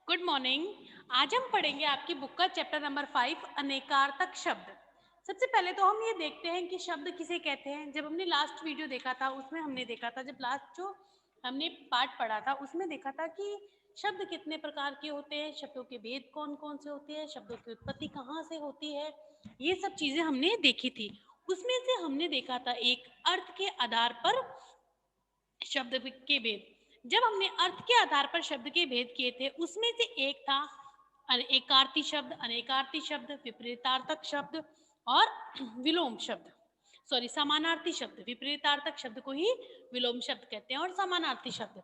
Good morning. आज हम पढ़ेंगे आपकी बुक का चैप्टर नंबर 5 अनेकार्थक शब्द। सबसे पहले तो हम ये देखते हैं कि शब्द किसे कहते हैं। जब हमने लास्ट वीडियो देखा था उसमें हमने देखा था, जब लास्ट जो हमने पार्ट पढ़ा था उसमें देखा था कि शब्द कितने प्रकार के होते हैं, शब्दों के भेद कौन कौन से होते हैं, शब्दों की उत्पत्ति कहाँ से होती है, ये सब चीजें हमने देखी थी। उसमें से हमने देखा था एक अर्थ के आधार पर शब्द के भेद। जब हमने अर्थ के आधार पर शब्द के भेद किए थे उसमें से एक था एकार्थी शब्द, अनेकार्थी शब्द, विपरीतार्थक शब्द और विलोम शब्द। सॉरी, समानार्थी शब्द। विपरीतार्थक शब्द को ही विलोम शब्द कहते हैं और समानार्थी शब्द।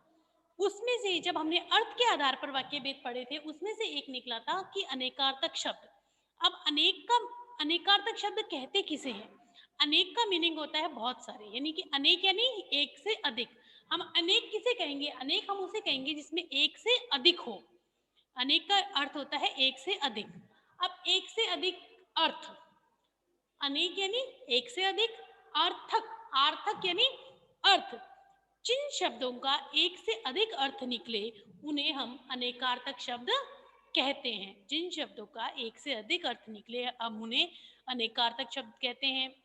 उसमें से जब हमने अर्थ के आधार पर वाक्य भेद पढ़े थे उसमें से एक निकला था कि अनेकार्थक शब्द। अब अनेकार्थक शब्द कहते किसे हैं? अनेक का मीनिंग होता है बहुत सारे, यानी कि अनेक यानी एक से अधिक। हम अनेक किसे कहेंगे? अनेक हम उसे कहेंगे जिसमें एक से अधिक हो। अनेक का अर्थ होता है एक से अधिक। अब एक से अधिक अर्थ, अनेक यानी एक से अधिक, अर्थक आर्थक यानी अर्थ। जिन शब्दों का एक से अधिक अर्थ निकले उन्हें हम अनेकार्थक शब्द कहते हैं। जिन शब्दों का एक से अधिक अर्थ निकले हम उन्हें अनेकार्थक शब्द कहते हैं।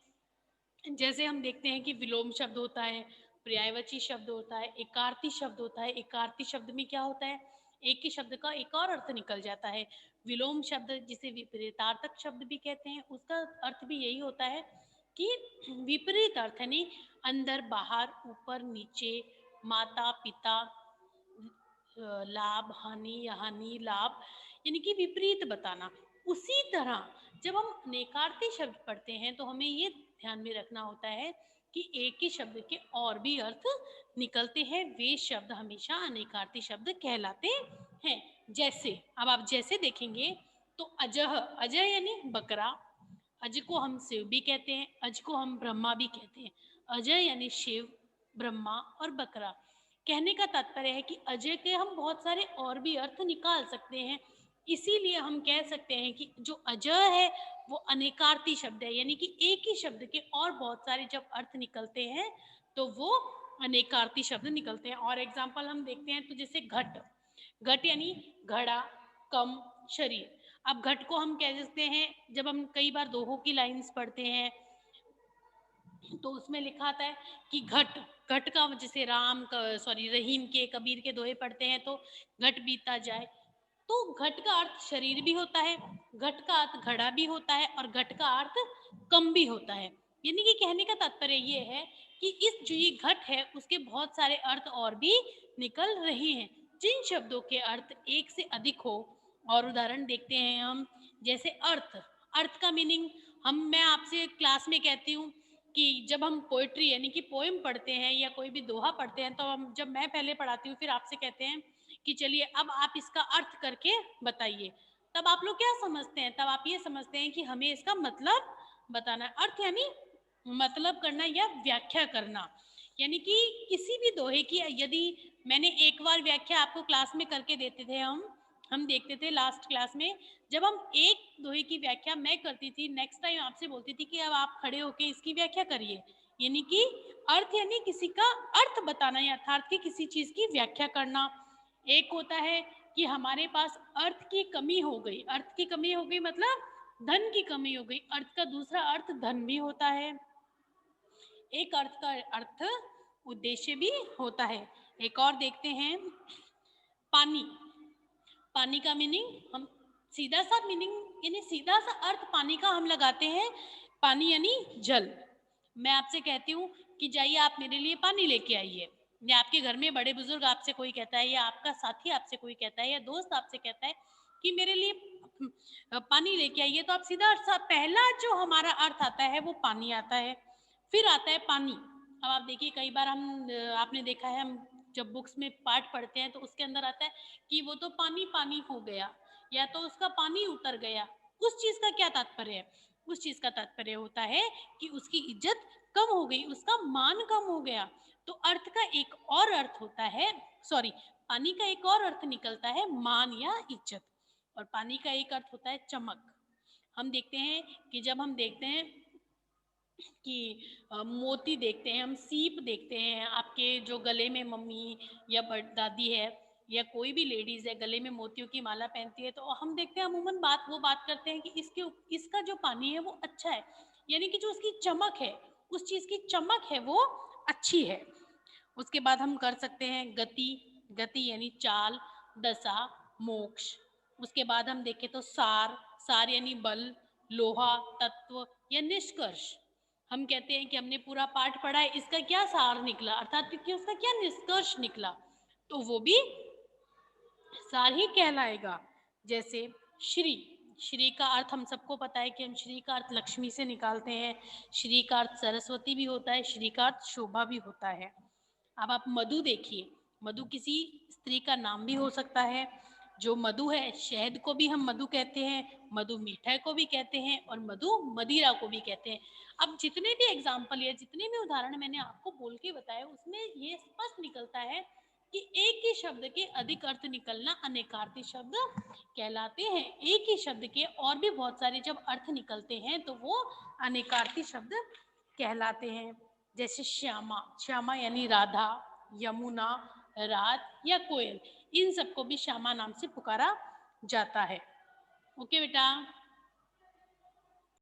जैसे हम देखते हैं कि विलोम शब्द होता है, पर्यायवाची शब्द होता है, एकार्थी शब्द होता है। एकार्थी शब्द में क्या होता है? एक ही शब्द का एक और अर्थ निकल जाता है। विलोम शब्द जिसे विपरीतार्थक शब्द भी कहते हैं, उसका अर्थ भी यही होता है कि विपरीत अर्थ, यानी अंदर बाहर, ऊपर नीचे, माता पिता, लाभ हानि या हानि लाभ, यानी कि विपरीत बताना। उसी तरह जब हम नेकार्थी शब्द पढ़ते हैं तो हमें ये ध्यान में रखना होता है कि एक ही शब्द के और भी अर्थ निकलते हैं। वे शब्द हमेशा अनेकार्थी शब्द कहलाते हैं। जैसे अब आप जैसे देखेंगे तो अजह, अजह यानी बकरा। अज को हम शिव भी कहते हैं, अज को हम ब्रह्मा भी कहते हैं। अजय यानी शिव, ब्रह्मा और बकरा। कहने का तात्पर्य है कि अजय के हम बहुत सारे और भी अर्थ निकाल सकते हैं। इसीलिए हम कह सकते हैं कि जो अजय है वो अनेकार्थी शब्द है, यानी कि एक ही शब्द के और बहुत सारे जब अर्थ निकलते हैं तो वो अनेकार्थी शब्द निकलते हैं। और एग्जाम्पल हम देखते हैं तो जैसे घट, घट यानी घड़ा, कम, शरीर। अब घट को हम कह सकते हैं, जब हम कई बार दोहों की लाइंस पढ़ते हैं तो उसमें लिखा आता है कि घट, घट का जैसे रहीम के, कबीर के दोहे पढ़ते हैं तो घट बीता जाए। तो घट का अर्थ शरीर भी होता है, घट का अर्थ घड़ा भी होता है और घट का अर्थ कम भी होता है। यानी कि कहने का तात्पर्य ये है कि इस जो ये घट है उसके बहुत सारे अर्थ और भी निकल रहे हैं। जिन शब्दों के अर्थ एक से अधिक हो, और उदाहरण देखते हैं हम, जैसे अर्थ, अर्थ का मीनिंग मैं आपसे क्लास में कहती हूँ कि जब हम पोएट्री यानी कि पोएम पढ़ते हैं या कोई भी दोहा पढ़ते हैं तो जब मैं पहले पढ़ाती हूँ फिर आपसे कहते हैं कि चलिए अब आप इसका अर्थ करके बताइए, तब आप लोग क्या समझते हैं? तब आप ये समझते हैं कि हमें इसका मतलब बताना है। अर्थ यानी मतलब करना या व्याख्या करना। यानी कि किसी भी दोहे की यदि मैंने एक बार व्याख्या आपको क्लास में करके देते थे, हम देखते थे लास्ट क्लास में, जब हम एक दोहे की व्याख्या मैं करती थी, नेक्स्ट टाइम आपसे बोलती थी कि अब आप खड़े होके इसकी व्याख्या करिए। यानी कि अर्थ यानी किसी का अर्थ बताना या अर्थात की किसी चीज की व्याख्या करना। एक होता है कि हमारे पास अर्थ की कमी हो गई, अर्थ की कमी हो गई मतलब धन की कमी हो गई। अर्थ का दूसरा अर्थ धन भी होता है। एक अर्थ का अर्थ उद्देश्य भी होता है। एक और देखते हैं, पानी। पानी का मीनिंग हम सीधा सा मीनिंग यानी सीधा सा अर्थ पानी का हम लगाते हैं, पानी यानी जल। मैं आपसे कहती हूँ कि जाइए आप मेरे लिए पानी लेके आइए, या आपके घर में बड़े बुजुर्ग आपसे कोई कहता है, या आपका साथी आपसे कोई कहता है, या दोस्त आपसे कहता है कि मेरे लिए पानी लेके आइए, तो आप सीधा पहला जो हमारा अर्थ आता है वो पानी आता है। फिर आता है पानी। अब आप देखिए कई बार आपने देखा है, हम जब बुक्स में पाठ पढ़ते हैं तो उसके अंदर आता है कि वो तो पानी पानी हो गया, या तो उसका पानी उतर गया। उस चीज का क्या तात्पर्य है? उस चीज का तात्पर्य होता है कि उसकी इज्जत कम हो गई, उसका मान कम हो गया। तो अर्थ का एक और अर्थ होता है, सॉरी, पानी का एक और अर्थ निकलता है मान या इज्जत। और पानी का एक अर्थ होता है चमक। हम देखते हैं कि जब हम देखते हैं कि मोती देखते हैं, हम सीप देखते हैं, आपके जो गले में मम्मी या दादी है या कोई भी लेडीज है गले में मोतियों की माला पहनती है, तो हम देखते हैं अमूमन वो बात करते हैं कि इसका जो पानी है वो अच्छा है, यानी कि जो उसकी चमक है, उस चीज की चमक है वो अच्छी है। उसके बाद हम कर सकते हैं गति। गति यानी चाल, दशा, मोक्ष। उसके बाद हम देखें तो सार। सार यानी बल, लोहा, तत्व या निष्कर्ष। हम कहते हैं कि हमने पूरा पाठ पढ़ा है, इसका क्या सार निकला, अर्थात कि उसका क्या निष्कर्ष निकला, तो वो भी सार ही कहलाएगा। जैसे श्री। श्री का अर्थ हम सबको पता है कि हम श्री का अर्थ लक्ष्मी से निकालते हैं। श्री का अर्थ सरस्वती भी होता है, श्री का अर्थ शोभा भी होता है। अब आप मधु देखिए। मधु किसी स्त्री का नाम भी हो सकता है। जो मधु है, शहद को भी हम मधु कहते हैं, मधु मीठा को भी कहते हैं और मधु मदिरा को भी कहते हैं। अब जितने भी एग्जाम्पल या जितने भी उदाहरण मैंने आपको बोल के बताए, उसमें ये स्पष्ट निकलता है कि एक ही शब्द के अधिक अर्थ निकलना अनेकार्थी शब्द कहलाते हैं। एक ही शब्द के और भी बहुत सारे जब अर्थ निकलते हैं तो वो अनेकार्थी शब्द कहलाते हैं। जैसे श्यामा। श्यामा यानी राधा, यमुना, रात या कोयल, इन सबको भी श्यामा नाम से पुकारा जाता है। ओके बेटा।